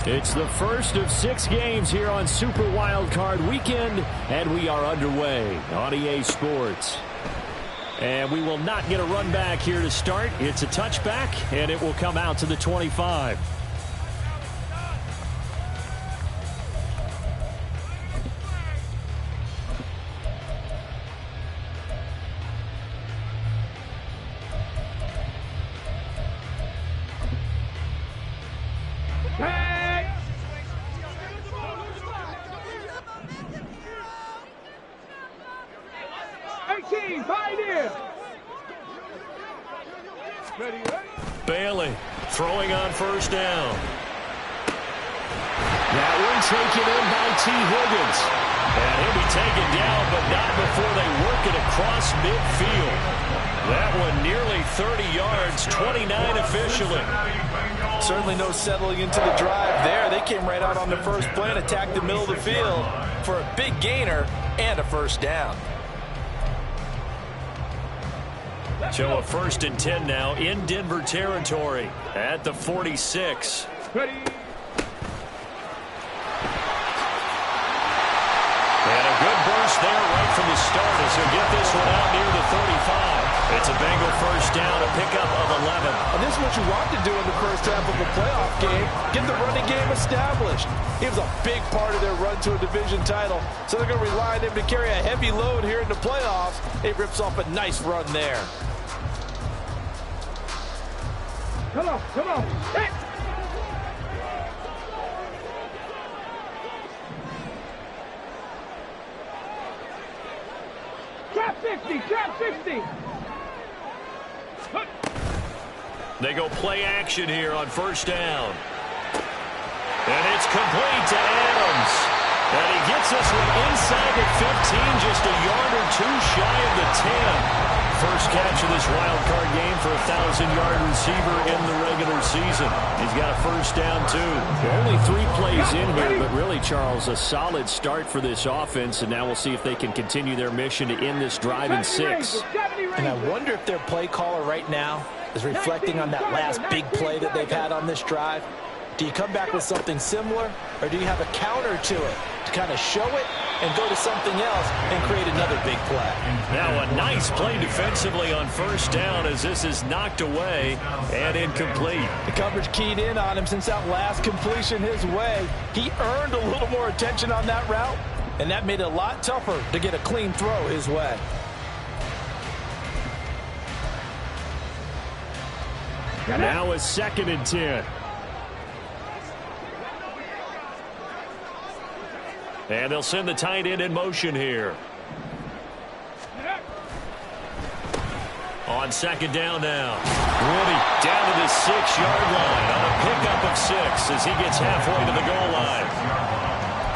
It's the first of 6 games here on Super Wildcard Weekend, and we are underway on EA Sports. And we will not get a run back here to start. It's a touchback, and it will come out to the 25. Bailey throwing on first down. That one taken in by T. Higgins. And he'll be taken down, but not before they work it across midfield. That one nearly 30 yards, 29 officially. Certainly no settling into the drive there. They came right out on the first play and attacked the middle of the field for a big gainer and a first down. So a 1st and 10 now in Denver territory at the 46. Ready. And a good burst there right from the start as he'll get this one out near the 35. It's a Bengal first down, a pickup of 11. And this is what you want to do in the first half of a playoff game. Get the running game established. He was a big part of their run to a division title, so they're going to rely on him to carry a heavy load here in the playoffs. He rips off a nice run there. Come on, come on. Hey. Trap 60, trap 60. They go play action here on first down. And it's complete to Adams. And he gets this one inside the 15, just a yard or two shy of the 10. First catch of this wild card game for a 1,000-yard receiver in the regular season. He's got a first down, too. Only 3 plays in here, but really, Charles, a solid start for this offense, and now we'll see if they can continue their mission to end this drive in 6. And I wonder if their play caller right now is reflecting on that last big play that they've had on this drive. Do you come back with something similar, or do you have a counter to it to kind of show it and go to something else and create another big play? Now a nice play defensively on first down as this is knocked away and incomplete. The coverage keyed in on him since that last completion his way. He earned a little more attention on that route, and that made it a lot tougher to get a clean throw his way. Now a 2nd and 10. And they'll send the tight end in motion here. On 2nd down now. Woody down to the 6-yard line on a pickup of 6 as he gets halfway to the goal line.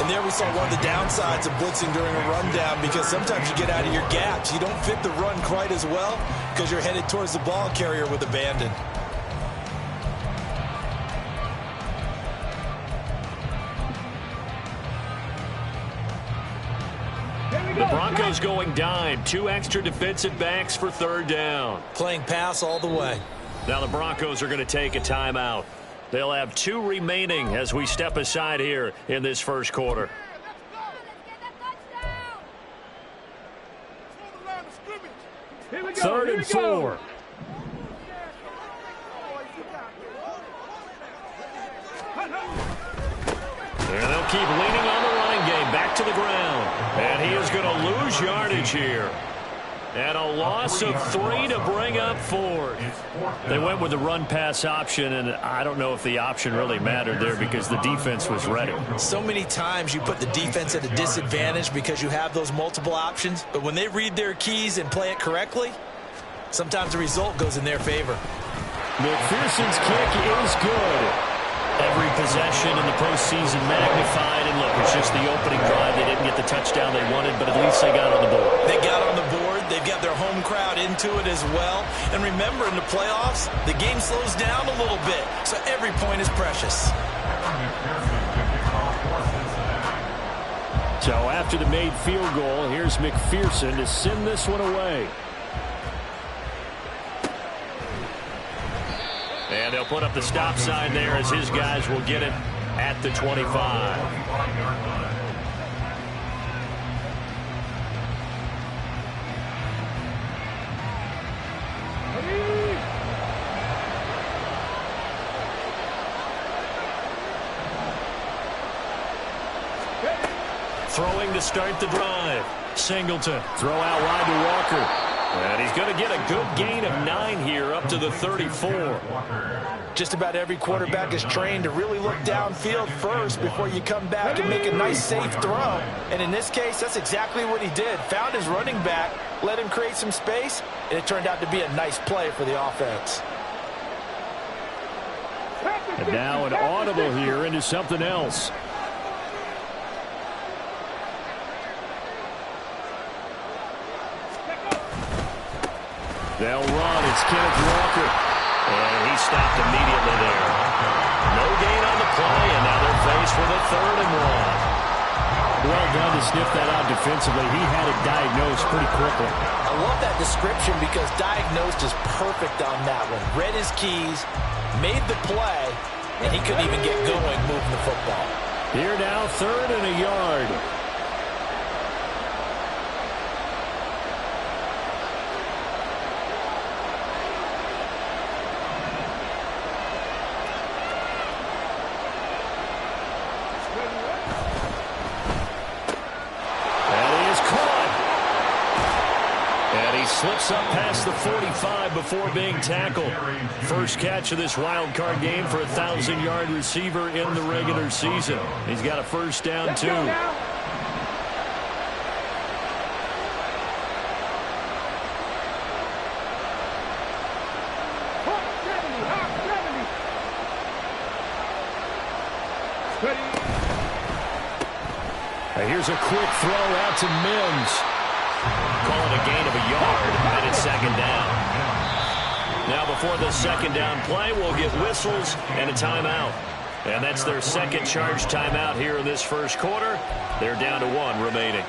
And there we saw one of the downsides of blitzing during a rundown, because sometimes you get out of your gaps. You don't fit the run quite as well because you're headed towards the ball carrier with abandon. The Broncos going dime. 2 extra defensive backs for 3rd down. Playing pass all the way. Now the Broncos are going to take a timeout. They'll have 2 remaining as we step aside here in this first quarter. Here we go, 3rd and 4. And they'll keep leaning on the running game. Back to the ground. And he is going to lose yardage here. And a loss of 3 to bring up 4. They went with the run-pass option, and I don't know if the option really mattered there because the defense was ready. So many times you put the defense at a disadvantage because you have those multiple options, but when they read their keys and play it correctly, sometimes the result goes in their favor. McPherson's kick is good. Every possession in the postseason magnified, and look, it's just the opening drive. They didn't get the touchdown they wanted, but at least they got on the board. They got on the board. They've got their home crowd into it as well. And remember, in the playoffs, the game slows down a little bit, so every point is precious. So after the made field goal, here's McPherson to send this one away. And they'll put up the stop sign there as his guys will get it at the 25. Throwing to start the drive. Singleton. Throw out wide to Walker. And he's going to get a good gain of 9 here up to the 34. Just about every quarterback is trained to really look downfield first before you come back and make a nice, safe throw. And in this case, that's exactly what he did. Found his running back, let him create some space, and it turned out to be a nice play for the offense. And now an audible here into something else. They'll run. It's Kenneth Walker. And he stopped immediately there. No gain on the play, and now they're faced with a 3rd and 1. Well done to sniff that out defensively. He had it diagnosed pretty quickly. I love that description because diagnosed is perfect on that one. Read his keys, made the play, and he couldn't even get going moving the football. Here now, 3rd and a yard. Slips up past the 45 before being tackled. First catch of this wild card game for a 1,000-yard receiver in the regular season. He's got a first down, too. Here's a quick throw out to Mims. Call it a gain of a yard, and it's 2nd down. Now before the 2nd down play, we'll get whistles and a timeout. And that's their 2nd charge timeout here in this first quarter. They're down to 1 remaining.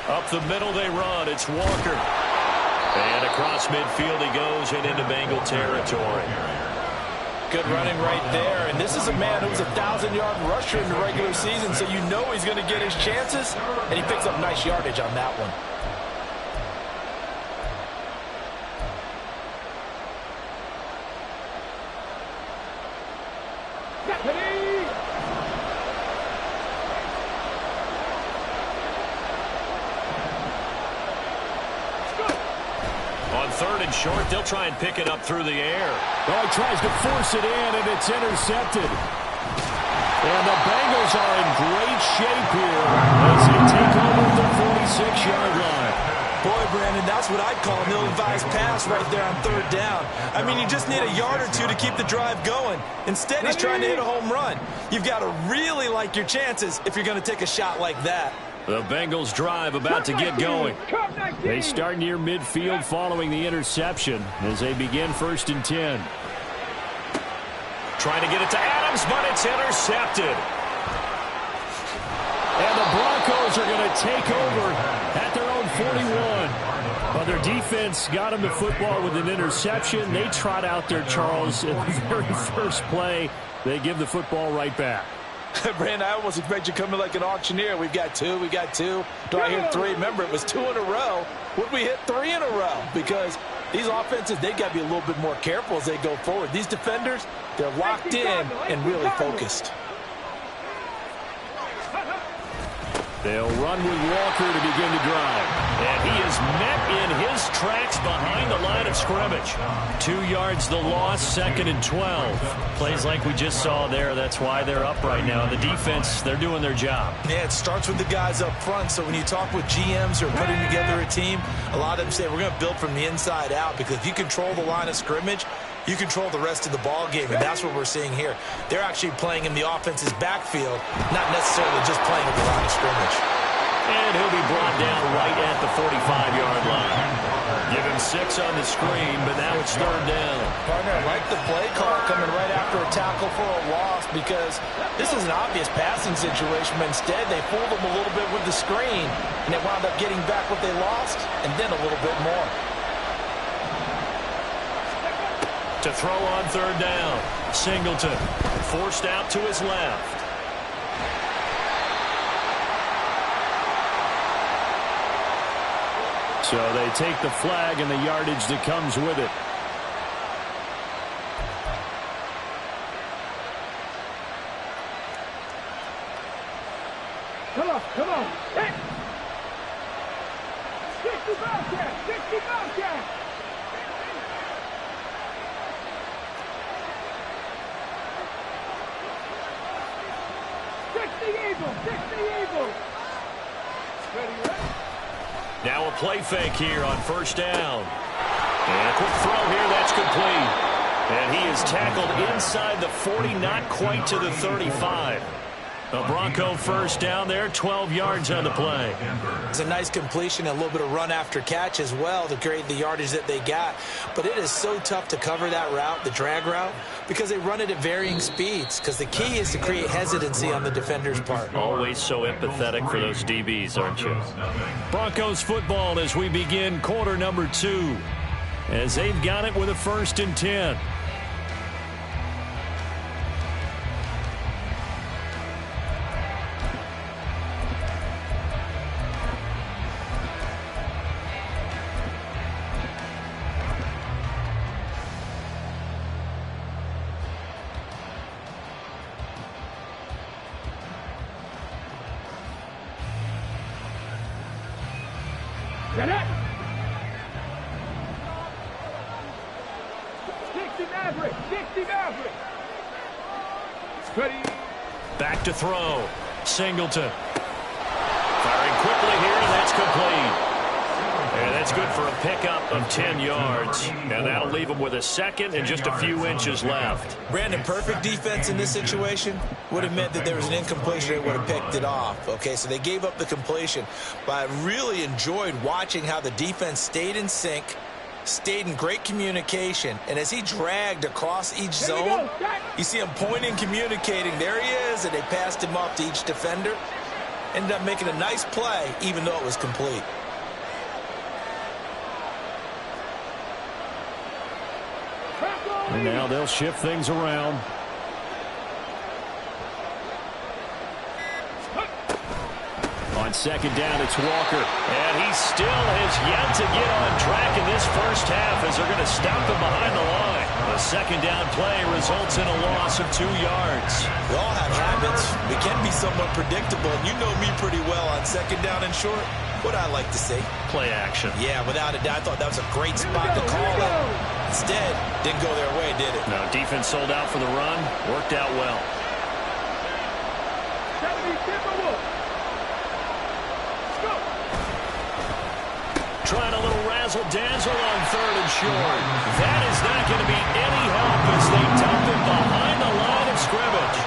Up the middle they run. It's Walker. And across midfield he goes and into Bengal territory. Good running right there. And this is a man who was a 1,000-yard rusher in the regular season, so you know he's going to get his chances. And he picks up nice yardage on that one. On 3rd and short, they'll try and pick it up through the air. Oh, he tries to force it in, and it's intercepted. And the Bengals are in great shape here as they take over the 46-yard line. Boy, Brandon, that's what I'd call an ill-advised pass right there on 3rd down. I mean, you just need a yard or 2 to keep the drive going. Instead, he's trying to hit a home run. You've got to really like your chances if you're going to take a shot like that. The Bengals drive about to get going. They start near midfield following the interception as they begin 1st and 10. Trying to get it to Adams, but it's intercepted. And the Broncos are going to take over at their own 41. Well, their defense got them the football with an interception. They trot out there, Charles, in the very first play. They give the football right back. Brandon, I almost expect you to come in like an auctioneer. We've got 2, we got 2. Do I hear 3? Remember, it was 2 in a row. Would we hit 3 in a row? Because these offenses, they got to be a little bit more careful as they go forward. These defenders, they're locked in and really focused. They'll run with Walker to begin the drive. And he is met in his tracks behind the line of scrimmage. 2 yards the loss, 2nd and 12. Plays like we just saw there. That's why they're up right now. The defense, they're doing their job. Yeah, it starts with the guys up front. So when you talk with GMs who are putting together a team, a lot of them say we're going to build from the inside out, because if you control the line of scrimmage, you control the rest of the ball game, and that's what we're seeing here. They're actually playing in the offense's backfield, not necessarily just playing at the line of scrimmage. And he'll be brought down right at the 45-yard line. Give him 6 on the screen, but now it's 3rd down. Partner, I like the play call coming right after a tackle for a loss, because this is an obvious passing situation, but instead they fooled them a little bit with the screen, and they wound up getting back what they lost, and then a little bit more. To throw on 3rd down, Singleton forced out to his left. So they take the flag and the yardage that comes with it. Come on. Hit. 60 Bobcat. 60 Bobcat. 60 Eagles. 60 Eagles. Ready, ready. Now a play fake here on 1st down. And a quick throw here, that's complete. And he is tackled inside the 40, not quite to the 35. A Bronco 1st down there, 12 yards on the play. It's a nice completion, a little bit of run after catch as well to create the yardage that they got. But it is so tough to cover that route, the drag route, because they run it at varying speeds. Because the key is to create hesitancy on the defender's part. Always so empathetic for those DBs, aren't you? Broncos football as we begin quarter number 2. As they've got it with a 1st and 10. Get it! 60 Maverick! 60 Maverick! Ready! Back to throw. Singleton. Firing quickly here, and that's complete. And that's good for a pickup of 10 yards. And that'll leave him with a 2nd and just a few inches left. Brandon, perfect defense in this situation would have meant that there was an incompletion. They would have picked it off. Okay, so they gave up the completion. But I really enjoyed watching how the defense stayed in sync, stayed in great communication. And as he dragged across each zone, you see him pointing, communicating. There he is, and they passed him off to each defender. Ended up making a nice play, even though it was complete. And now they'll shift things around. On 2nd down, it's Walker. And he still has yet to get on track in this 1st half as they're going to stop him behind the line. The 2nd down play results in a loss of 2 yards. We all have habits. We can be somewhat predictable. And you know me pretty well on 2nd down and short. What I like to see. Play action. Yeah, without a doubt. I thought that was a great spot to call it. Instead, didn't go their way, did it? No, defense sold out for the run. Worked out well. Trying a little razzle-dazzle on 3rd and short. That is not going to be any help as they dump him behind the line of scrimmage.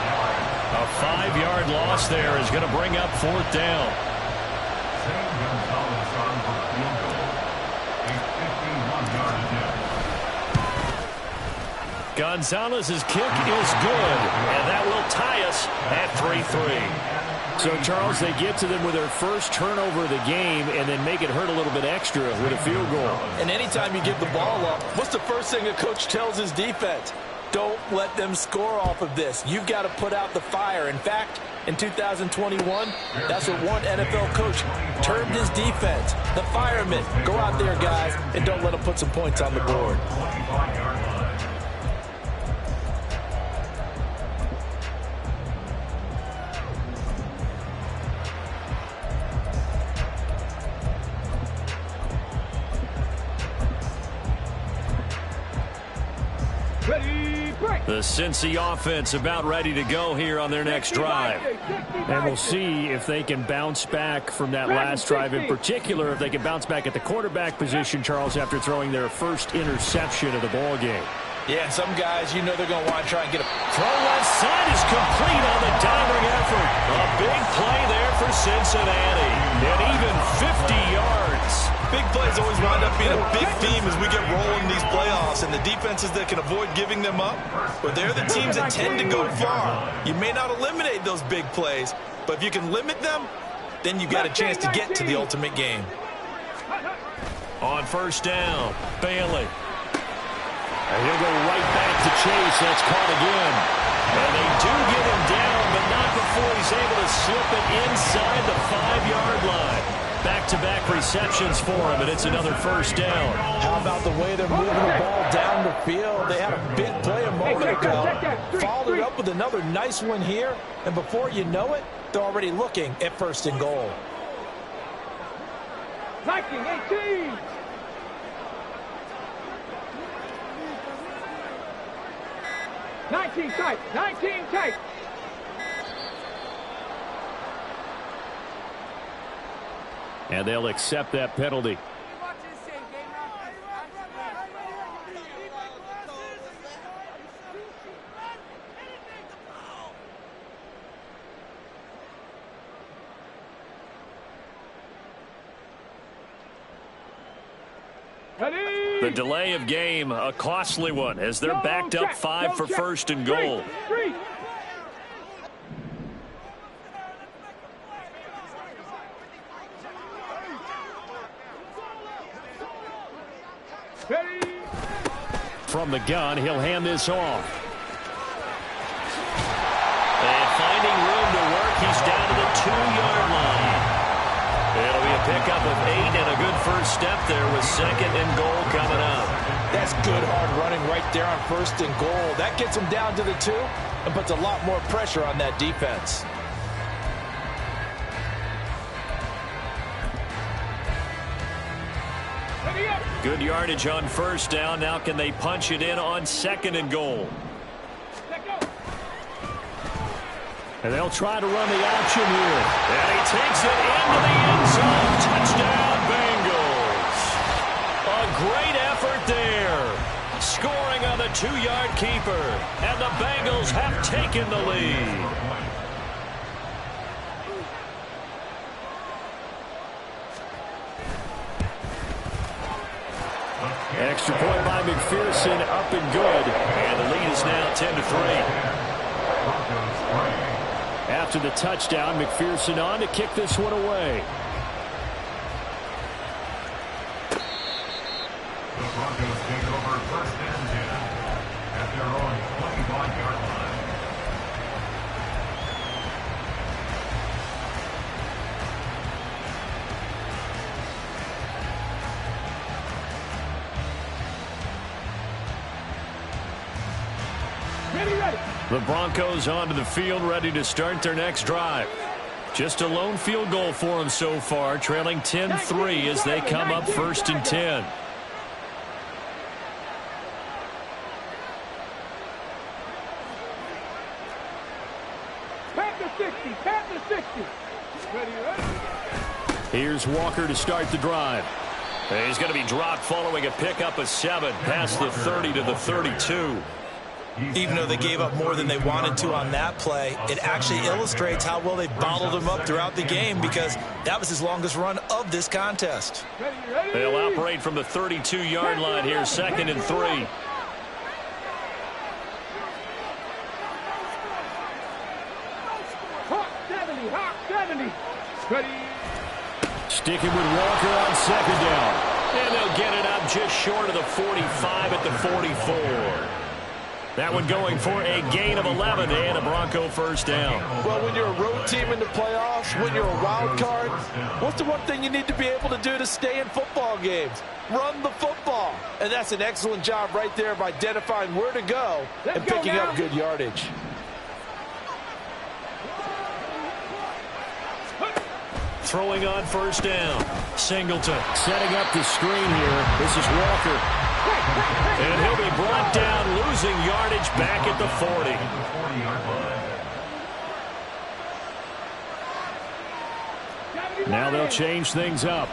A 5-yard loss there is going to bring up 4th down. Gonzalez's kick is good, and that will tie us at 3-3. So, Charles, they get to them with their first turnover of the game and then make it hurt a little bit extra with a field goal. And anytime you give the ball up, what's the first thing a coach tells his defense? Don't let them score off of this. You've got to put out the fire. In fact, in 2021, that's what one NFL coach termed his defense. The firemen. Go out there, guys, and don't let them put some points on the board. The Cincy offense about ready to go here on their next drive. And we'll see if they can bounce back from that last drive, in particular if they can bounce back at the quarterback position, Charles, after throwing their first interception of the ball game. Yeah, and some guys, you know they're going to want to try and get a... Throw left side is complete on the diving effort. A big play there for Cincinnati. And even 50 yards. Big plays always wind up being a big theme as we get rolling in these playoffs, and the defenses that can avoid giving them up, but they're the teams that tend to go far. You may not eliminate those big plays, but if you can limit them, then you got a chance to get to the ultimate game. On first down, Bailey. And he'll go right back to Chase. That's caught again. And they do get him down, but not before he's able to slip it inside the 5-yard line. Back-to-back receptions for him, and it's another first down. How about the way they're moving the ball down the field? They had a big play a moment ago. Followed it up with another nice one here, and before you know it, they're already looking at first and goal. Viking 18. Nineteen tight. 19 tight. And they'll accept that penalty. The delay of game, a costly one, as they're backed up 5 for first and goal. From the gun, he'll hand this off. And finding room to work, he's down to the 2-yard line. It'll be a pickup of 8 and a good first step there with second and goal coming up. That's good hard running right there on first and goal. That gets them down to the 2 and puts a lot more pressure on that defense. Good yardage on first down. Now can they punch it in on second and goal? And they'll try to run the option here. And he takes it into the end zone. Touchdown, Bengals. A great effort there. Scoring on the 2-yard keeper. And the Bengals have taken the lead. Extra point by McPherson, up and good. And the lead is now 10-3. After the touchdown, McPherson on to kick this one away. The Broncos take over first and 10 at their own 25-yard line. The Broncos onto the field, ready to start their next drive. Just a lone field goal for them so far, trailing 10-3 as they come up first and 10. Pat the 60. Ready. Here's Walker to start the drive. He's going to be dropped following a pickup of 7 past the 30 to the 32. Even though they gave up more than they wanted to on that play, it actually illustrates how well they bottled him up throughout the game, because that was his longest run of this contest. They'll operate from the 32-yard line here, second and 3. Hawk 70. Ready. Sticking with Walker on second down. And they'll get it up just short of the 45 at the 44. That one going for a gain of 11 and a Bronco first down. Well, when you're a road team in the playoffs, when you're a wild card, what's the one thing you need to be able to do to stay in football games? Run the football. And that's an excellent job right there of identifying where to go and picking up good yardage. Throwing on first down. Singleton setting up the screen here. This is Walker. And he'll be brought down, losing yardage back at the 40. Now they'll change things up.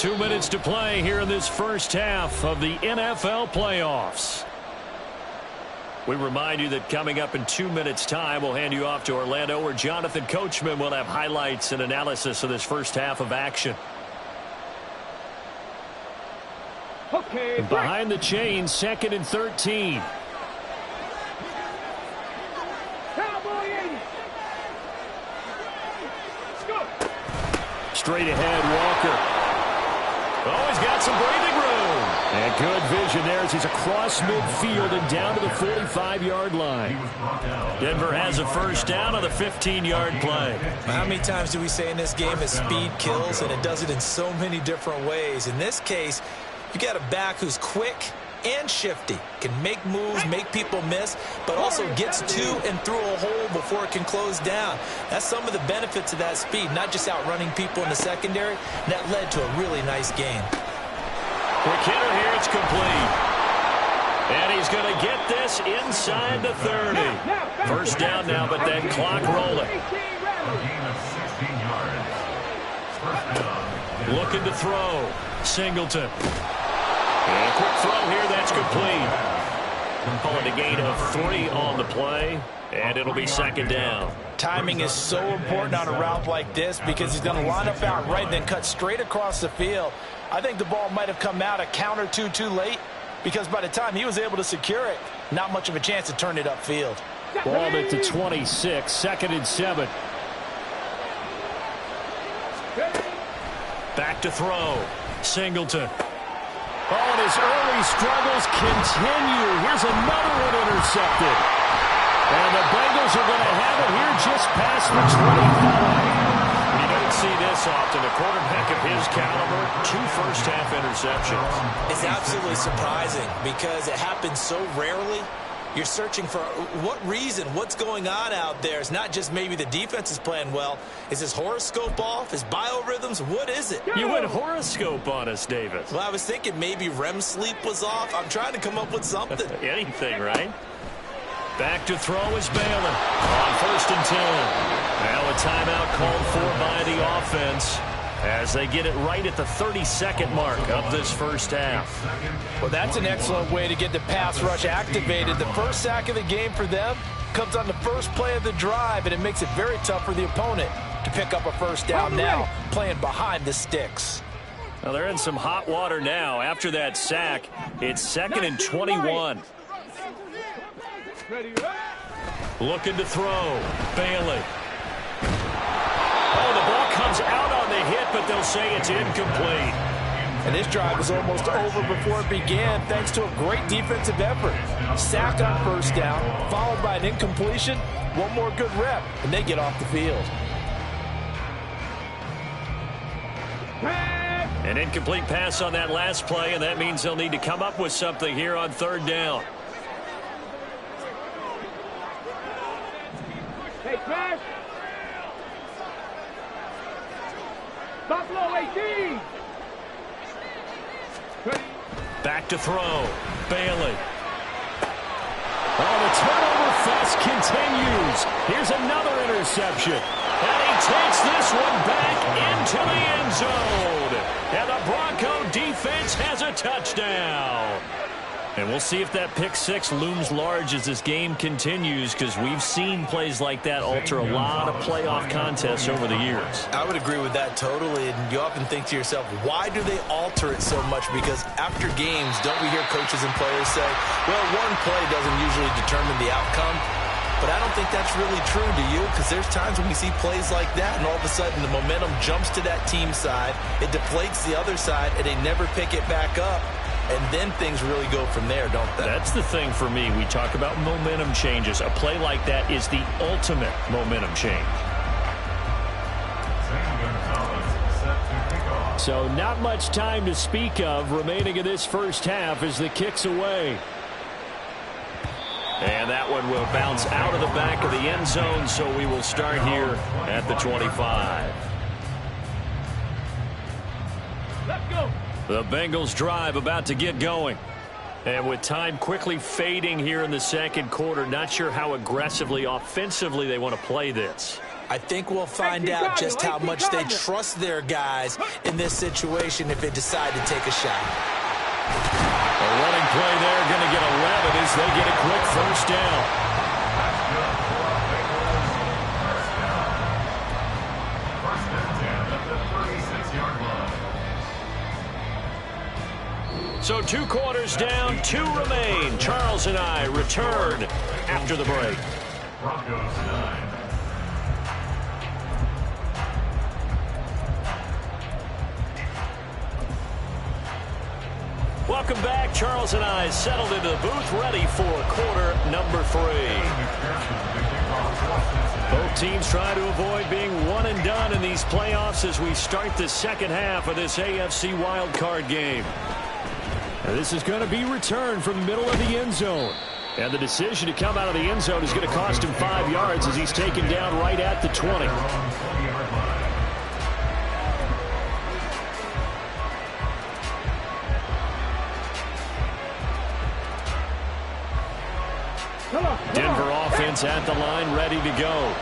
2 minutes to play here in this first half of the NFL playoffs. We remind you that coming up in 2 minutes' time, we'll hand you off to Orlando, where Jonathan Coachman will have highlights and analysis of this first half of action. Okay, Behind the chains, 2nd and 13. Cowboy 80. Let's go. Straight ahead, Walker. Oh, he's got some breathing room. And good vision there as he's across midfield and down to the 45-yard line. Denver has a first down on the 15-yard play. How many times do we say in this game that speed kills, and it does it in so many different ways? In this case, you got a back who's quick and shifty, can make moves, make people miss, but also gets to and through a hole before it can close down. That's some of the benefits of that speed, not just outrunning people in the secondary. And that led to a really nice gain. Quick hitter here, it's complete. And he's going to get this inside the 30. First down now, but that clock rolling. A gain of 16 yards. First down. Looking to throw. Singleton. And a quick throw here, that's complete. Call it a gain of 3 on the play, and it'll be second down. Timing is so important on a route like this because he's going to line up out right and then cut straight across the field. I think the ball might have come out a count or two too late because by the time he was able to secure it, not much of a chance to turn it upfield. Ball at the 26, 2nd and 7. Back to throw. Singleton. Oh, and his early struggles continue. Here's another one intercepted. And the Bengals are going to have it here just past the 25. You don't see this often. A quarterback of his caliber, 2 first-half interceptions. It's absolutely surprising because it happens so rarely. You're searching for what reason, what's going on out there. It's not just maybe the defense is playing well. Is his horoscope off? His biorhythms? What is it? You went horoscope on us, David. Well, I was thinking maybe REM sleep was off. I'm trying to come up with something. Anything, right? Back to throw is Bailey on 1st and 10. Now a timeout called for by the offense as they get it right at the 32nd mark of this first half. Well, that's an excellent way to get the pass rush activated. The first sack of the game for them comes on the first play of the drive, and it makes it very tough for the opponent to pick up a first down now, playing behind the sticks. Well, they're in some hot water now. After that sack, it's 2nd and 21. Looking to throw. Bailey. Oh, the ball comes out on the hit, but they'll say it's incomplete. And this drive was almost over before it began thanks to a great defensive effort. Sack on first down, followed by an incompletion. One more good rep, and they get off the field. An incomplete pass on that last play, and that means they'll need to come up with something here on 3rd down. Hey, Crash. Buffalo 18. Back to throw. Bailey. Oh, the turnover fest continues. Here's another interception. And he takes this one back into the end zone. And the Bronco defense has a touchdown. And we'll see if that pick 6 looms large as this game continues, because we've seen plays like that alter a lot of playoff contests over the years. I would agree with that totally, and you often think to yourself, why do they alter it so much? Because after games, don't we hear coaches and players say, well, one play doesn't usually determine the outcome? But I don't think that's really true, do you? Because there's times when we see plays like that, and all of a sudden the momentum jumps to that team side, it deflates the other side, and they never pick it back up. And then things really go from there, don't they? That's the thing for me. We talk about momentum changes. A play like that is the ultimate momentum change. So not much time to speak of remaining in this first half as the kick's away. And that one will bounce out of the back of the end zone, so we will start here at the 25. Let's go. The Bengals drive about to get going. And with time quickly fading here in the second quarter, not sure how aggressively, offensively they want to play this. I think we'll find out just how much they trust their guys in this situation if they decide to take a shot. A running play there, going to get 11 as they get a quick first down. First and 10 at the 36-yard line. So 2 quarters down, 2 remain. Charles and I return after the break. Broncos 9. Welcome back. Charles and I settled into the booth, ready for quarter number 3. Both teams try to avoid being one and done in these playoffs as we start the second half of this AFC wildcard game. Now, this is going to be returned from the middle of the end zone. And the decision to come out of the end zone is going to cost him 5 yards as he's taken down right at the 20. Denver offense at the line, ready to go.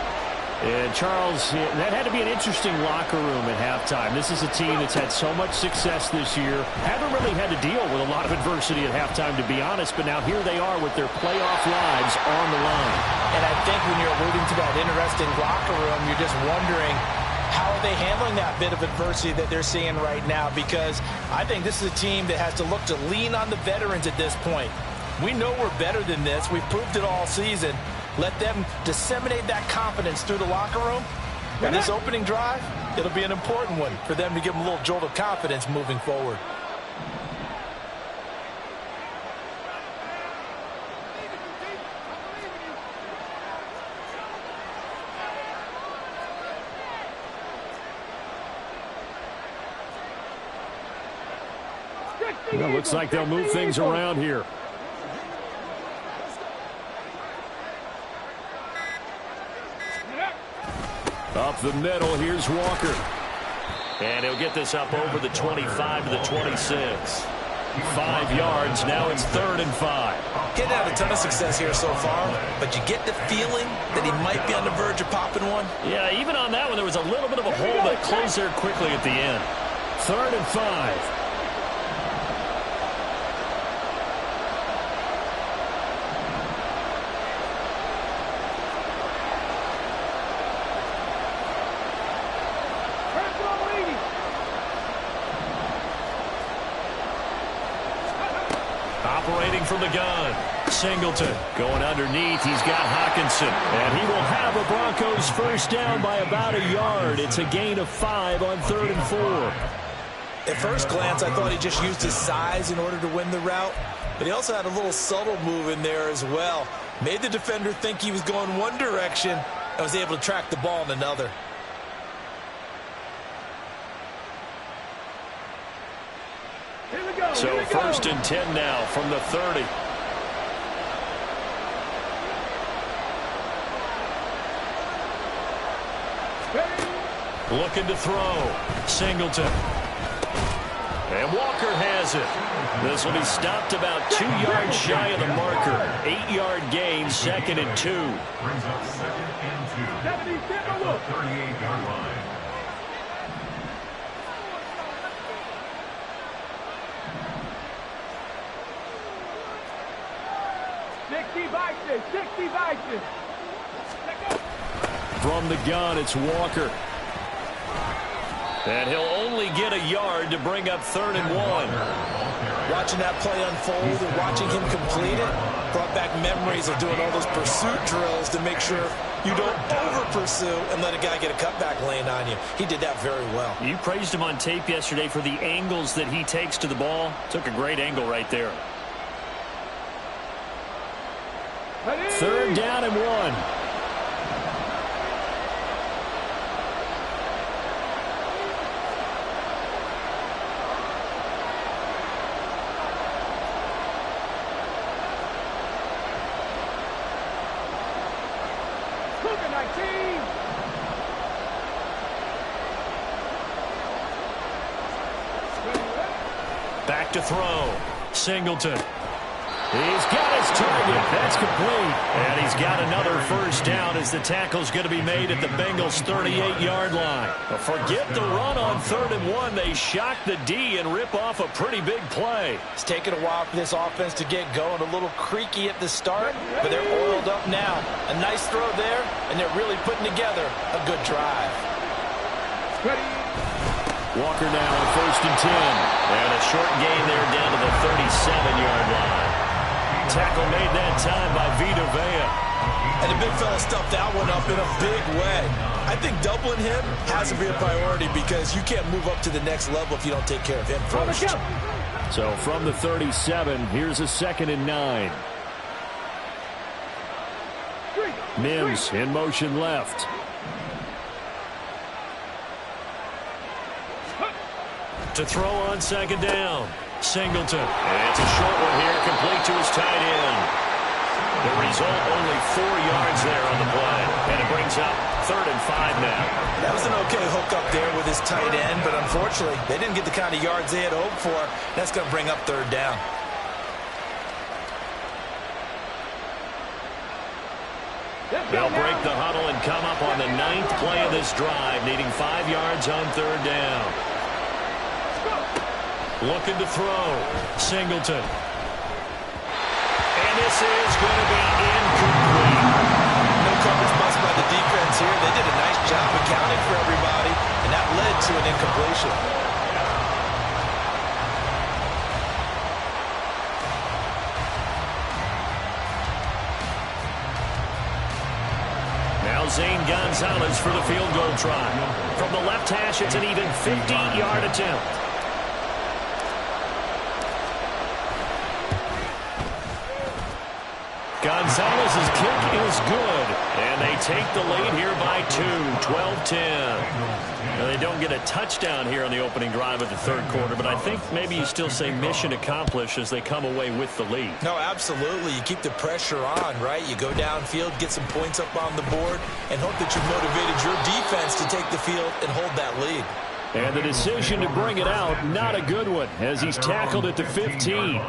And Charles, that had to be an interesting locker room at halftime. This is a team that's had so much success this year. Haven't really had to deal with a lot of adversity at halftime, to be honest. But now here they are with their playoff lives on the line. And I think when you're alluding to that interesting locker room, you're just wondering, how are they handling that bit of adversity that they're seeing right now? Because I think this is a team that has to look to lean on the veterans at this point. We know we're better than this. We've proved it all season. Let them disseminate that confidence through the locker room. And this opening drive, it'll be an important one for them to give them a little jolt of confidence moving forward. Well, looks like they'll move things around here. Up the middle, here's Walker. And he'll get this up over the 25 to the 26. 5 yards, now it's 3rd and 5. Getting out a ton of success here so far, but you get the feeling that he might be on the verge of popping one. Yeah, even on that one, there was a little bit of a hole that closed there quickly at the end. 3rd and 5. Operating from the gun. Singleton going underneath. He's got Hockenson. And he will have a Broncos first down by about a yard. It's a gain of 5 on 3rd and 4. At first glance, I thought he just used his size in order to win the route. But he also had a little subtle move in there as well. Made the defender think he was going one direction and was able to track the ball in another. So 1st and 10 now from the 30. Looking to throw. Singleton. And Walker has it. This will be stopped about 2 yards shy of the marker. 8-yard gain, 2nd and 2. Brings up 2nd and 2 at the 38-yard line. From the gun, it's Walker. And he'll only get a yard to bring up 3rd and 1. Watching that play unfold and watching him complete it brought back memories of doing all those pursuit drills to make sure you don't over-pursue and let a guy get a cutback lane on you. He did that very well. You praised him on tape yesterday for the angles that he takes to the ball. Took a great angle right there. 3rd down and 1. Back to throw. Singleton. He's got his target. That's complete. And he's got another first down as the tackle's going to be made at the Bengals' 38-yard line. But forget the run on 3rd and 1. They shock the D and rip off a pretty big play. It's taken a while for this offense to get going. A little creaky at the start, but they're oiled up now. A nice throw there, and they're really putting together a good drive. Walker now on 1st and 10. And a short gain there down to the 37-yard line. Tackle made that time by Vita Vea. And the big fella stuffed that one up in a big way. I think doubling him has to be a priority because you can't move up to the next level if you don't take care of him first. So from the 37, here's a 2nd and 9. Mims in motion left. To throw on 2nd down. Singleton. And it's a short one here, complete to his tight end. The result, only 4 yards there on the play. And it brings up 3rd and 5 now. That was an okay hook up there with his tight end, but unfortunately, they didn't get the kind of yards they had hoped for. That's going to bring up 3rd down. They'll break the huddle and come up on the 9th play of this drive, needing 5 yards on 3rd down. Looking to throw. Singleton. And this is going to be incomplete. No coverage bust by the defense here. They did a nice job accounting for everybody, and that led to an incompletion. Now Zane Gonzalez for the field goal try. From the left hash, it's an even 50-yard attempt. Gonzalez's kick is good, and they take the lead here by 2, 12-10. Now, they don't get a touchdown here on the opening drive of the 3rd quarter, but I think maybe you still say mission accomplished as they come away with the lead. No, absolutely. You keep the pressure on, right? You go downfield, get some points up on the board, and hope that you've motivated your defense to take the field and hold that lead. And the decision to bring it out, not a good one, as he's tackled at the 15.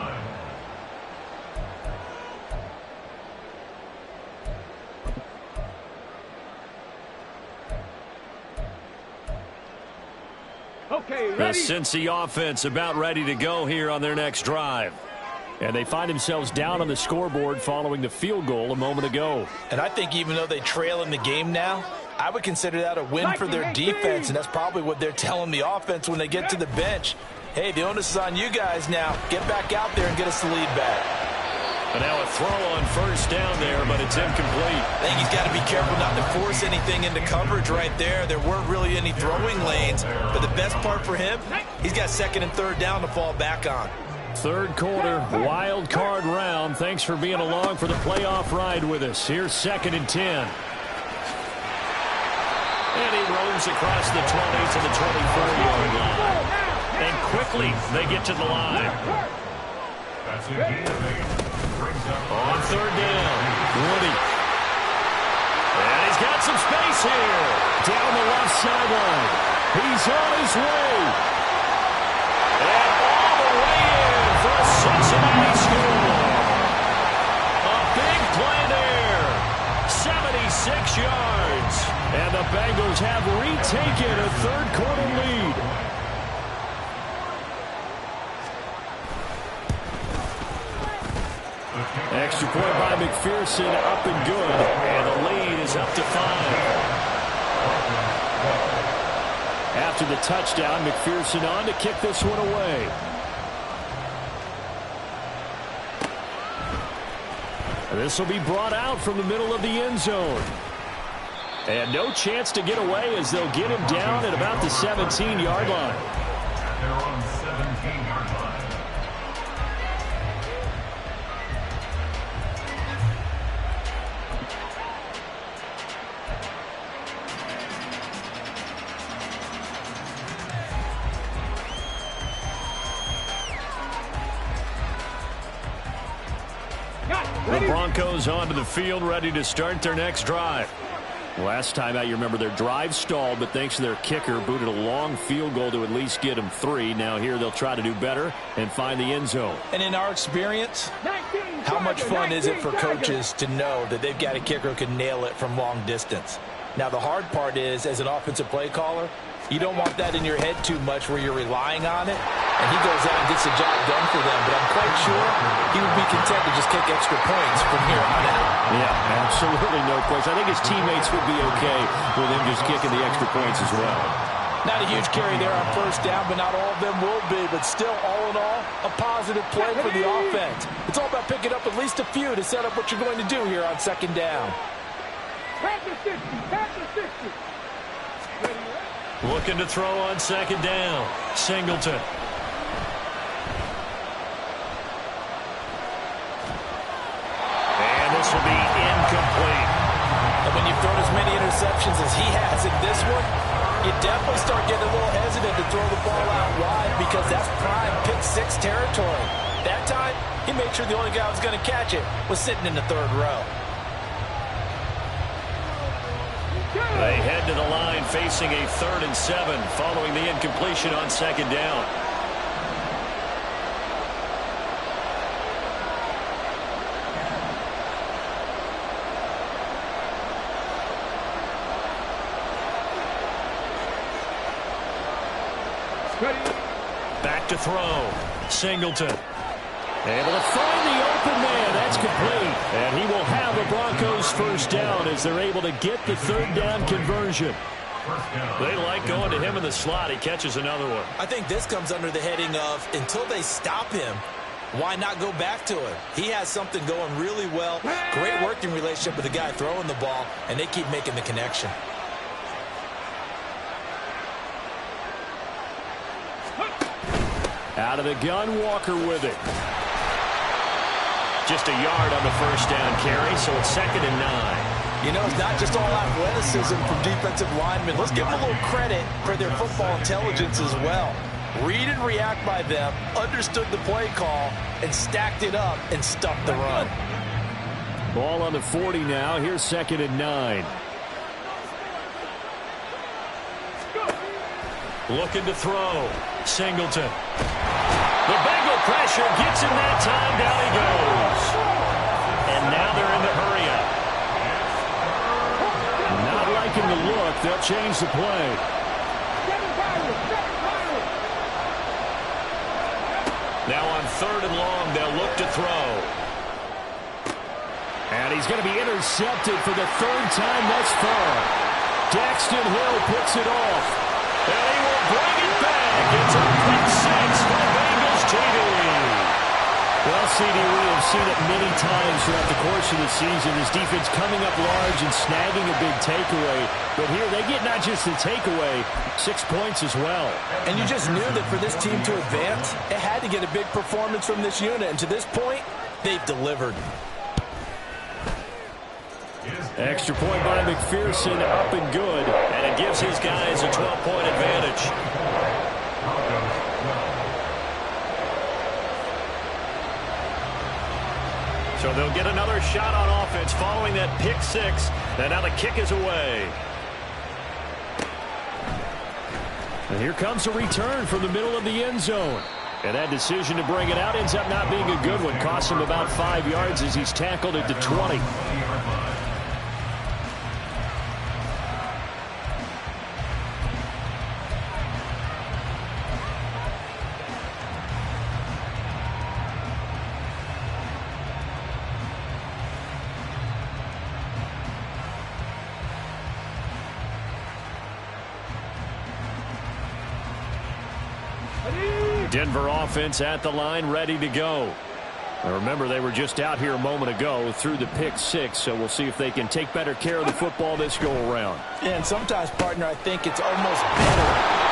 The Cincy offense about ready to go here on their next drive. And they find themselves down on the scoreboard following the field goal a moment ago. And I think even though they trail in the game now, I would consider that a win for their defense, and that's probably what they're telling the offense when they get to the bench. Hey, the onus is on you guys now. Get back out there and get us the lead back. And now a throw on 1st down there, but it's incomplete. I think he's got to be careful not to force anything into coverage right there. There weren't really any throwing lanes, but the best part for him, he's got 2nd and 3rd down to fall back on. 3rd quarter, wild card round. Thanks for being along for the playoff ride with us. Here's 2nd and 10. And he rolls across the 20 to the 24-yard line. And quickly, they get to the line. That's a gain of 8. On 3rd down, Woody. And he's got some space here. Down the left sideline. He's on his way. And all the way in for a Cincinnati score. A big play there. 76 yards. And the Bengals have retaken a 3rd quarter lead. Extra point by McPherson, up and good. And the lead is up to 5. After the touchdown, McPherson on to kick this one away. This will be brought out from the middle of the end zone. And no chance to get away as they'll get him down at about the 17-yard line. They're on 17-yard line. The Broncos onto the field, ready to start their next drive. Last time out, you remember their drive stalled, but thanks to their kicker, booted a long field goal to at least get them 3. Now here they'll try to do better and find the end zone. And in our experience, how much fun is it for coaches to know that they've got a kicker who can nail it from long distance? Now, the hard part is, as an offensive play caller, you don't want that in your head too much where you're relying on it, and he goes out and gets the job done for them. But I'm quite sure he would be content to just kick extra points from here on out. Yeah, absolutely no question. I think his teammates would be okay with him just kicking the extra points as well. Not a huge carry there on first down, but not all of them will be. But still, all in all, a positive play for the offense. It's all about picking up at least a few to set up what you're going to do here on second down. Pass the 60. Pass the 60. Looking to throw on second down. Singleton. And this will be incomplete. And when you've thrown as many interceptions as he has in this one, you definitely start getting a little hesitant to throw the ball out wide because that's prime pick-6 territory. That time, he made sure the only guy who was going to catch it was sitting in the third row. They head to the line facing a 3rd and 7 following the incompletion on second down. Back to throw. Singleton. Able to find the open man. That's complete. And he will have a Broncos first down as they're able to get the 3rd down conversion. They like going to him in the slot. He catches another one. I think this comes under the heading of until they stop him, why not go back to him? He has something going really well. Great working relationship with the guy throwing the ball, and they keep making the connection. Out of the gun, Walker with it. Just a yard on the first down carry, so it's 2nd and 9. You know, it's not just all athleticism from defensive linemen. Let's give them a little credit for their football intelligence as well. Read and react by them, understood the play call, and stacked it up and stuffed the run. Ball on the 40 now. Here's 2nd and 9. Looking to throw. Singleton. The Bengal pressure gets him that time. Down he goes. And now they're in the hurry up. Not liking the look. They'll change the play. Now on 3rd and long, they'll look to throw. And he's going to be intercepted for the 3rd time thus far. Daxton Hill picks it off. And he will bring it back. It's a pick 6 for Bengals TD. Well, CD, we have seen it many times throughout the course of the season. This defense coming up large and snagging a big takeaway. But here they get not just the takeaway, 6 points as well. And you just knew that for this team to advance, it had to get a big performance from this unit. And to this point, they've delivered. Extra point by McPherson, up and good. And it gives his guys a 12-point advantage. So they'll get another shot on offense following that pick 6. And now the kick is away. And here comes a return from the middle of the end zone. And that decision to bring it out ends up not being a good one. Costs him about 5 yards as he's tackled at the 20. Denver offense at the line, ready to go. Now remember, they were just out here a moment ago through the pick 6, so we'll see if they can take better care of the football this go-around. Yeah, and sometimes, partner, I think it's almost better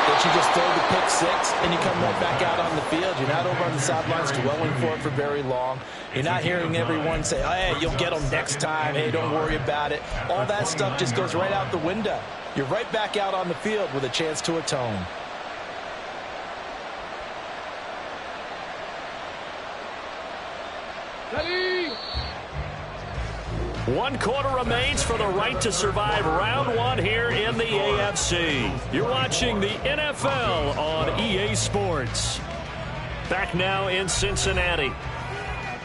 that you just throw the pick 6 and you come right back out on the field. You're not over on the sidelines dwelling for it for very long. You're not hearing everyone say, oh, hey, you'll get them next time. Hey, don't worry about it. All that stuff just goes right out the window. You're right back out on the field with a chance to atone. 1 quarter remains for the right to survive round 1 here in the AFC. You're watching the NFL on EA Sports. Back now in Cincinnati.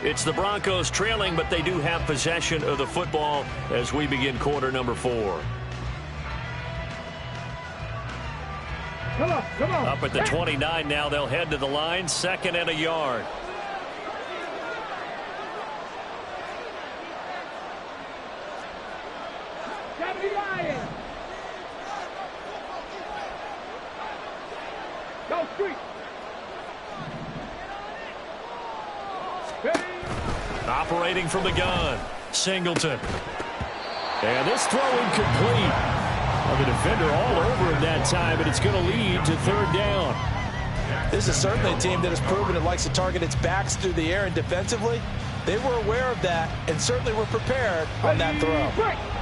It's the Broncos trailing, but they do have possession of the football as we begin quarter number 4. Come on, come on. Up at the 29 now, they'll head to the line, 2nd and a yard. Debbie Ryan. Go street. Operating from the gun, Singleton. And this throw incomplete. Well, the defender all over him that time, and it's going to lead to 3rd down. This is certainly a team that has proven it likes to target its backs through the air, and defensively, they were aware of that and certainly were prepared on that throw.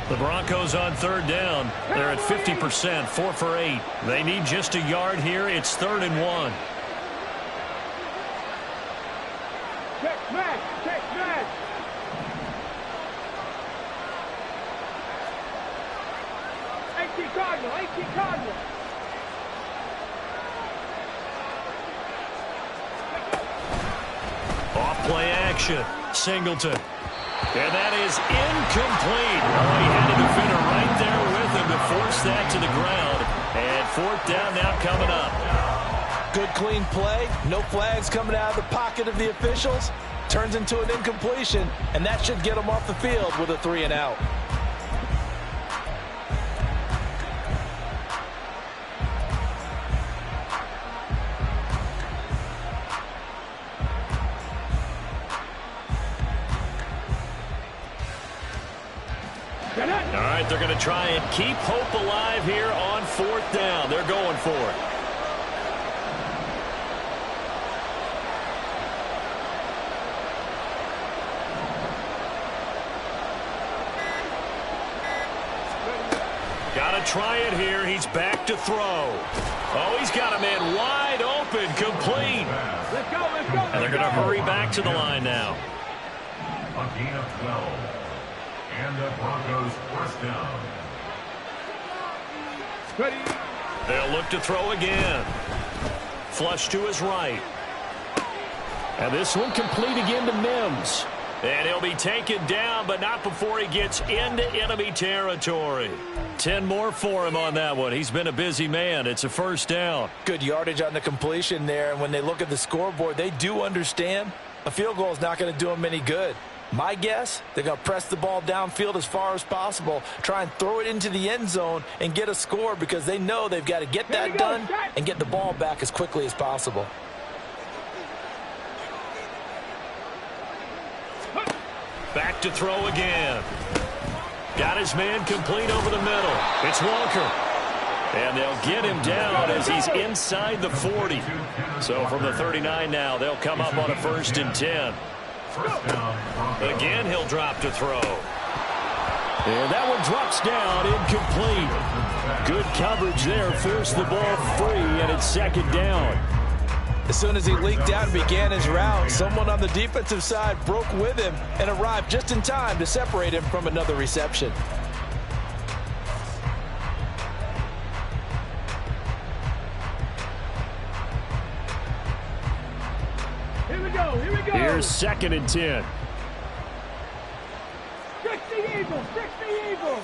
The Broncos on 3rd down. They're at 50%, 4 for 8. They need just a yard here. It's 3rd and 1. Check smash, check smash. AC Cardinal. Off play action, Singleton. And that is incomplete. Oh, he had a defender right there with him to force that to the ground. And 4th down now coming up. Good clean play, no flags coming out of the pocket of the officials. Turns into an incompletion, and that should get them off the field with a 3 and out. All right, they're going to try and keep hope alive here on 4th down. They're going for it. Got to try it here. He's back to throw. Oh, he's got a man wide open, complete. Let's go, let's go. And they're going to hurry back to the line now. A gain of 12. And the Broncos 1st down. Ready. They'll look to throw again. Flush to his right. And this one complete again to Mims. And he'll be taken down, but not before he gets into enemy territory. 10 more for him on that one. He's been a busy man. It's a 1st down. Good yardage on the completion there, and when they look at the scoreboard, they do understand a field goal is not going to do them any good. My guess, they're going to press the ball downfield as far as possible, try and throw it into the end zone and get a score because they know they've got to get that done and get the ball back as quickly as possible. Back to throw again. Got his man complete over the middle. It's Walker. And they'll get him down as he's inside the 40. So from the 39 now, they'll come up on a 1st and 10. Again, he'll drop to throw. And that one drops down, incomplete. Good coverage there, forced the ball free, and it's 2nd down. As soon as he leaked out and began his route, someone on the defensive side broke with him and arrived just in time to separate him from another reception. Here we go, here we go. Here's 2nd and 10. Fix the Eagles, fix the Eagles.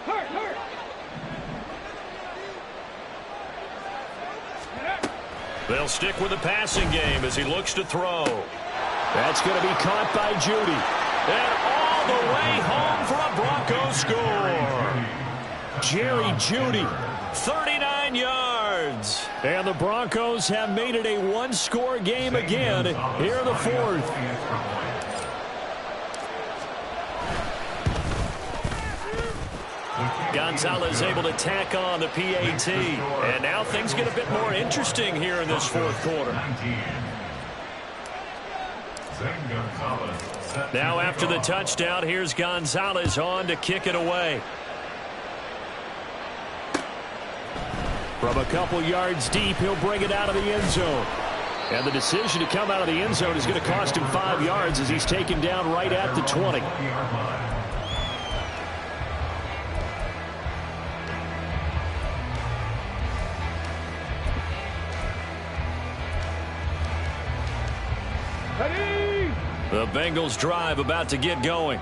Hurt. They'll stick with the passing game as he looks to throw. That's going to be caught by Judy. And all the way home for a Broncos score. Jerry Judy, 39 yards. And the Broncos have made it a 1-score game again here in the 4th. Gonzalez able to tack on the PAT. And now things get a bit more interesting here in this 4th quarter. Now after the touchdown, here's Gonzalez on to kick it away. From a couple yards deep, he'll bring it out of the end zone. And the decision to come out of the end zone is going to cost him 5 yards as he's taken down right at the 20. The Bengals drive about to get going.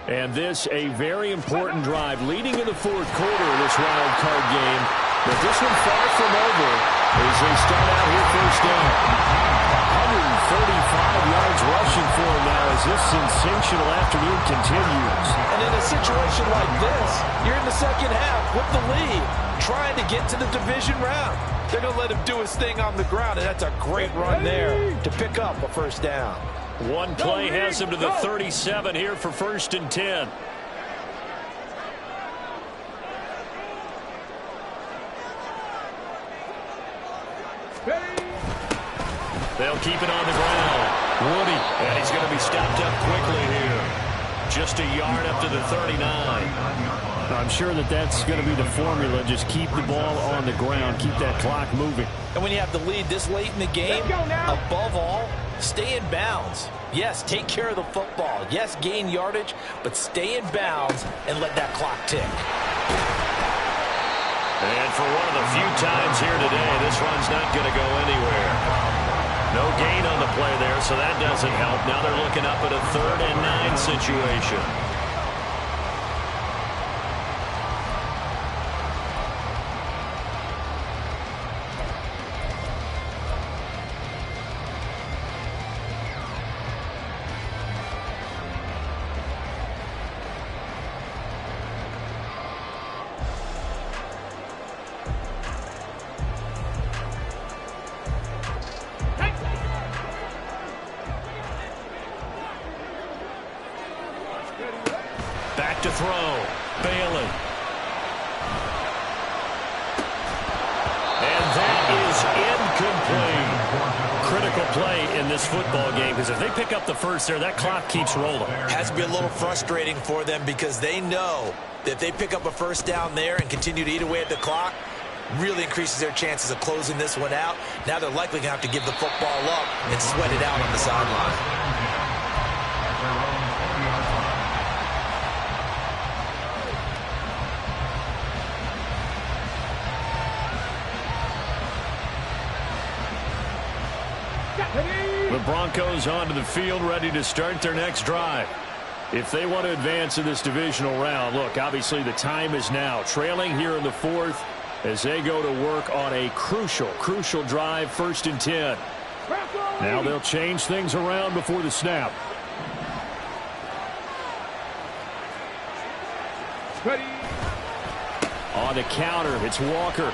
And this a very important drive leading in the fourth quarter of this wild card game. But this one far from over as they start out here first down. 145 yards rushing for him now as this sensational afternoon continues. And in a situation like this, you're in the second half with the lead, trying to get to the division round. They're going to let him do his thing on the ground, and that's a great run there to pick up a first down. One play has him to the 37 here for 1st and 10. They'll keep it on the ground. Woody, and he's going to be stopped up quickly here. Just a yard up to the 39. I'm sure that's going to be the formula. Just keep the ball on the ground. Keep that clock moving. And when you have the lead this late in the game, above all, stay in bounds. Yes, take care of the football. Yes, gain yardage, but stay in bounds and let that clock tick. And for one of the few times here today, this run's not going to go anywhere. No gain on the play there, so that doesn't help. Now they're looking up at a 3rd and 9 situation. Back to throw. Bailey. And that is incomplete. Critical play in this football game because if they pick up the first there, that clock keeps rolling. Has to be a little frustrating for them because they know that if they pick up a first down there and continue to eat away at the clock, really increases their chances of closing this one out. Now they're likely going to have to give the football up and sweat it out on the sideline. The Broncos onto the field, ready to start their next drive. If they want to advance in this divisional round, look, obviously the time is now. Trailing here in the 4th as they go to work on a crucial drive, 1st and 10. Now they'll change things around before the snap. Ready. On the counter, it's Walker.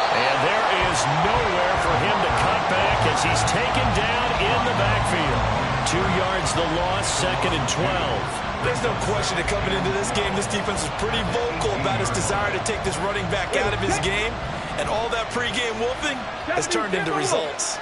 And there is nowhere for him to cut back as he's taken down in the backfield. 2 yards the loss, 2nd and 12. There's no question that coming into this game, this defense is pretty vocal about its desire to take this running back out of his game. And all that pregame wolfing has turned into results.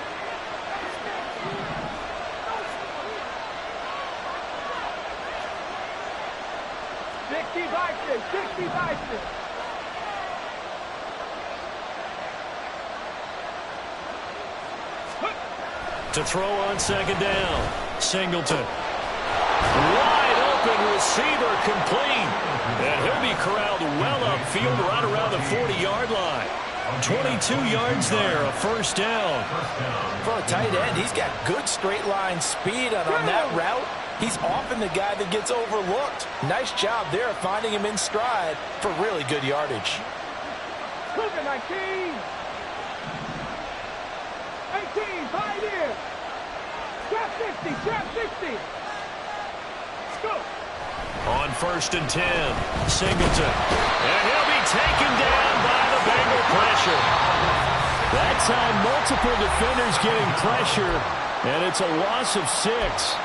To throw on 2nd down. Singleton. Wide open receiver complete. And he'll be corralled well upfield right around the 40-yard line. 22 yards there, a 1st down. For a tight end, he's got good straight line speed, and on that route, he's often the guy that gets overlooked. Nice job there finding him in stride for really good yardage. 19. 18, fight in. Trap 60, trap 60. Go. On 1st and 10, Singleton. And he'll be taken down by the Bengal pressure. That time, multiple defenders getting pressure, and it's a loss of 6.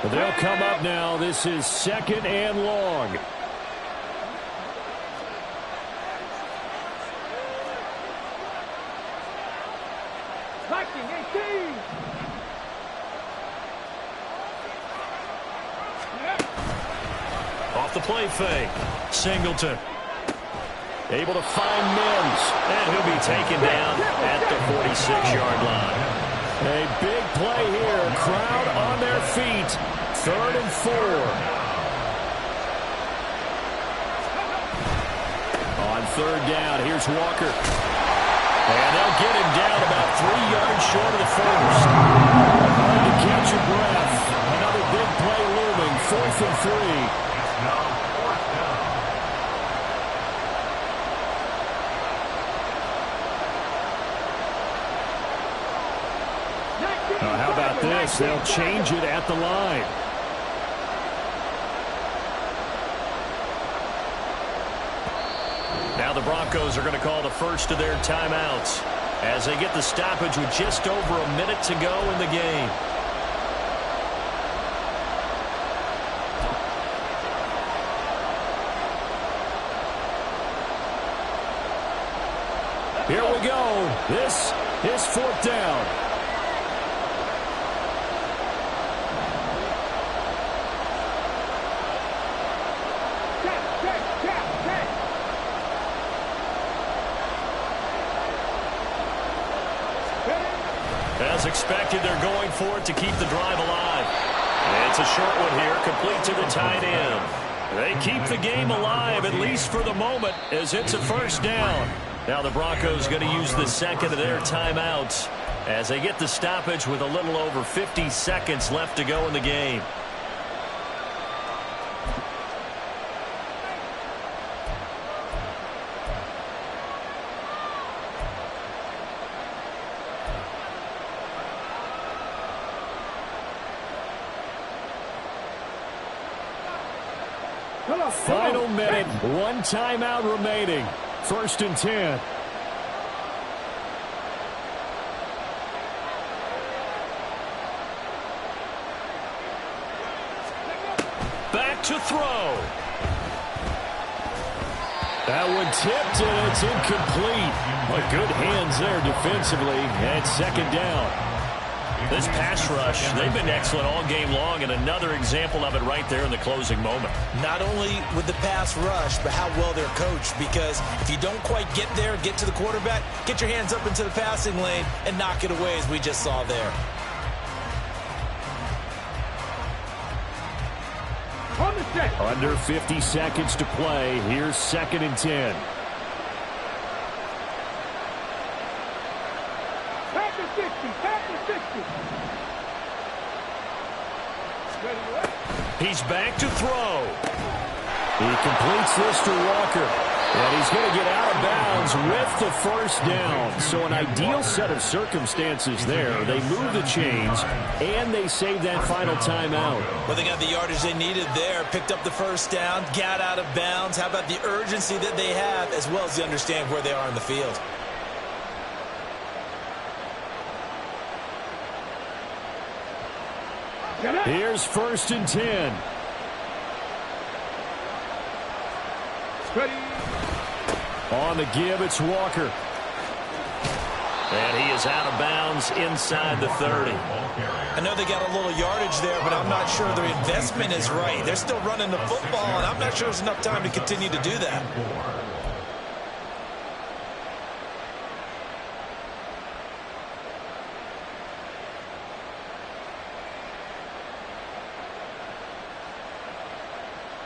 But they'll come up now. This is 2nd and long. Viking 18. Off the play fake. Singleton. Able to find Mims. And he'll be taken down at the 46-yard line. A big play here. Crowd on their feet. 3rd and 4. On 3rd down, here's Walker. And they'll get him down about 3 yards short of the first. Hard to catch your breath. Another big play looming. 4th and 3. It's now 4th down. How about this? They'll change it at the line. Now the Broncos are going to call the first of their timeouts as they get the stoppage with just over a minute to go in the game. Here we go. This is 4th down. As expected, they're going for it to keep the drive alive. And it's a short one here, complete to the tight end. They keep the game alive, at least for the moment, as it's a 1st down. Now the Broncos going to use the second of their timeouts as they get the stoppage with a little over 50 seconds left to go in the game. Final minute. 1 timeout remaining. 1st and 10. Back to throw. That one tipped and it's incomplete. But good hands there defensively. And 2nd down. This pass rush, they've been excellent all game long, and another example of it right there in the closing moment. Not only with the pass rush, but how well they're coached, because if you don't quite get there, get to the quarterback, get your hands up into the passing lane and knock it away, as we just saw there. Under 50 seconds to play. Here's 2nd and 10. Back to 60. Back to 60. He's back to throw. He completes this to Walker. And he's going to get out of bounds with the 1st down. So an ideal set of circumstances there. They move the chains, and they save that final timeout. Well, they got the yardage they needed there, picked up the 1st down, got out of bounds. How about the urgency that they have, as well as the understand where they are in the field? Here's 1st and 10. Ready. On the give, it's Walker. And he is out of bounds inside the 30. I know they got a little yardage there, but I'm not sure their investment is right. They're still running the football, and I'm not sure there's enough time to continue to do that.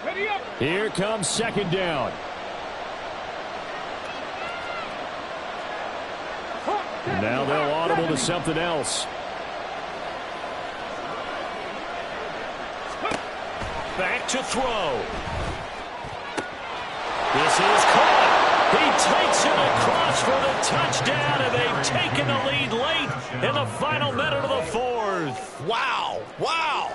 Ready up. Here comes 2nd down. And now they'll audible to something else. Back to throw. This is caught. He takes it across for the touchdown, and they've taken the lead late in the final minute of the 4th. Wow. Wow.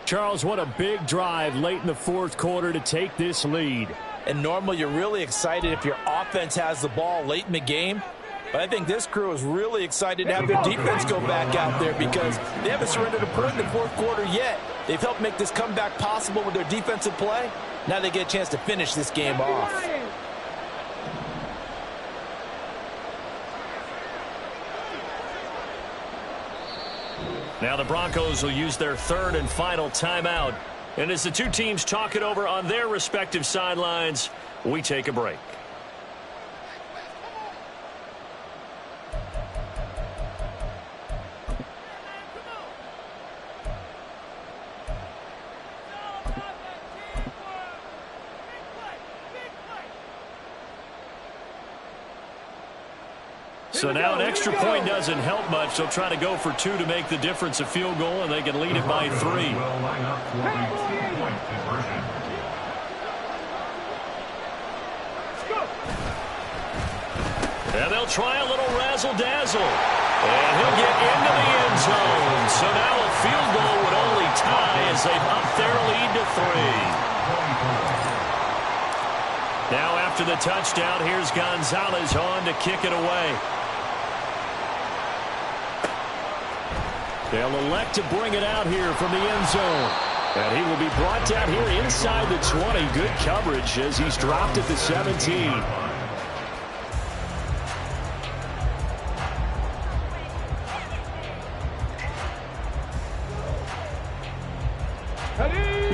Charles, what a big drive late in the 4th quarter to take this lead. And normally you're really excited if your offense has the ball late in the game. But I think this crew is really excited to have their defense go back out there, because they haven't surrendered a point in the 4th quarter yet. They've helped make this comeback possible with their defensive play. Now they get a chance to finish this game off. Now the Broncos will use their 3rd and final timeout. And as the two teams talk it over on their respective sidelines, We take a break. So now an extra point doesn't help much. They'll try to go for 2 to make the difference a field goal, and they can lead it by 3. And they'll try a little razzle-dazzle. And he'll get into the end zone. So now a field goal would only tie as they've upped their lead to 3. Now after the touchdown, here's Gonzalez on to kick it away. They'll elect to bring it out here from the end zone. And he will be brought down here inside the 20. Good coverage as he's dropped at the 17.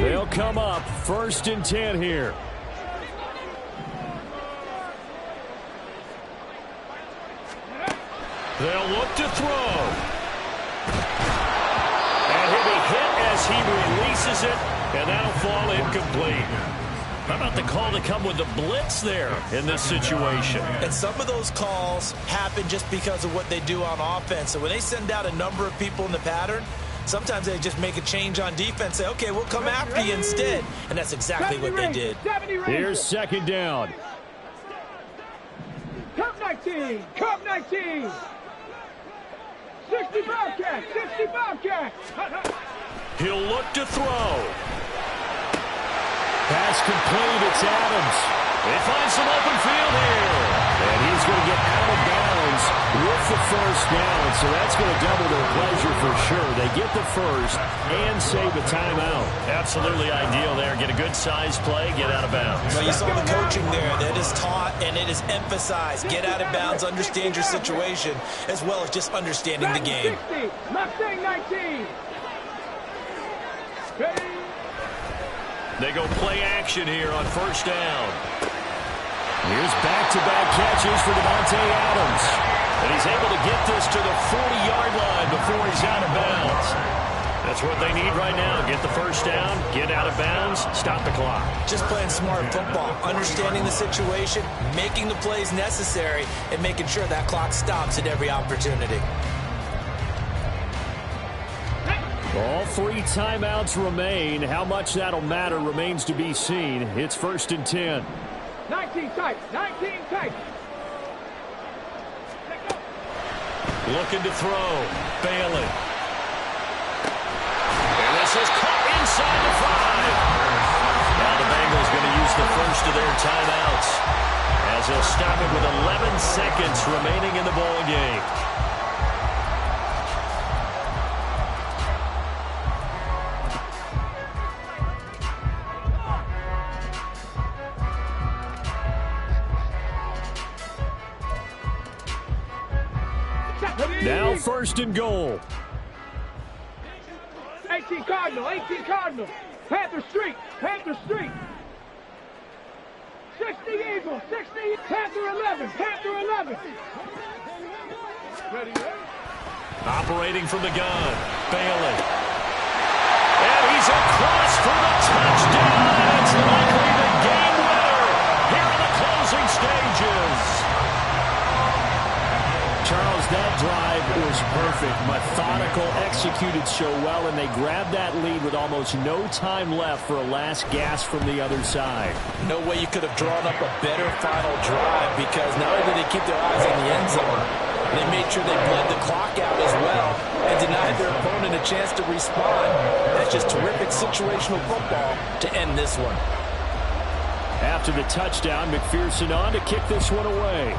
They'll come up 1st and 10 here. They'll look to throw. And he'll be hit as he releases it, and that'll fall incomplete. How about the call to come with the blitz there in this situation? And some of those calls happen just because of what they do on offense. So when they send out a number of people in the pattern, sometimes they just make a change on defense, say, okay, we'll come after you instead. And that's exactly what they did. Here's 2nd down. Cup 19, Cup 19. 60 Bobcats, 60 Bobcats. He'll look to throw. Pass complete, it's Adams. They find some open field here. And he's going to get out of bounds with the 1st down. So that's going to double their pleasure for sure. They get the 1st and save a timeout. Absolutely ideal there. Get a good size play, get out of bounds. Well, you saw the coaching there. That is taught and it is emphasized. Get out of bounds, understand your situation, as well as just understanding the game. 60, Mustang 19. Ready? They go play action here on 1st down. Here's back-to-back catches for Davante Adams. And he's able to get this to the 40-yard line before he's out of bounds. That's what they need right now. Get the 1st down, get out of bounds, stop the clock. Just playing smart football, understanding the situation, making the plays necessary, and making sure that clock stops at every opportunity. All 3 timeouts remain. How much that'll matter remains to be seen. It's 1st and 10. 19 tight, 19 tight. Looking to throw. Bailey. And this is caught inside the 5. Now the Bengals going to use the 1st of their timeouts as they'll stop it with 11 seconds remaining in the ball game. Now 1st and goal. 18 Cardinal, 18 Cardinal. Panther Street, Panther Street. 60 Eagle, 60, Panther 11, Panther 11. Ready? Operating from the gun, Bailey. And he's across for the touchdown. It's likely the game winner here in the closing stages. Charles, that drive was perfect. Methodical, executed so well, and they grabbed that lead with almost no time left for a last gasp from the other side. No way you could have drawn up a better final drive, because not only did they keep their eyes on the end zone, they made sure they bled the clock out as well and denied their opponent a chance to respond. That's just terrific situational football to end this one. After the touchdown, McPherson on to kick this one away.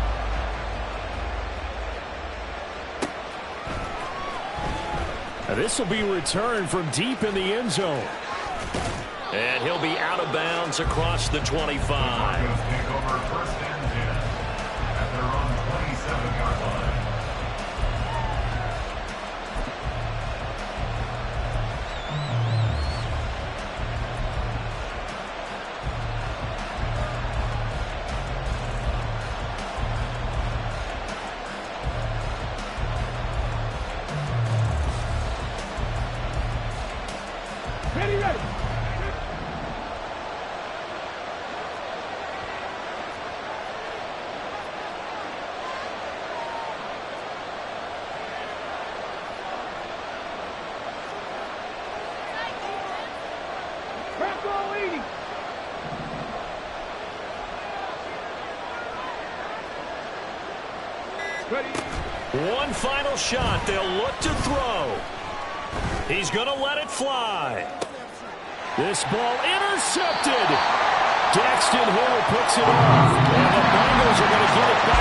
This will be returned from deep in the end zone. And he'll be out of bounds across the 25. Take over 1st and 10 at their own 27-yard line. One final shot. They'll look to throw. He's going to let it fly. This ball intercepted. Daxton Hill puts it off. And the Bengals are going to get it back.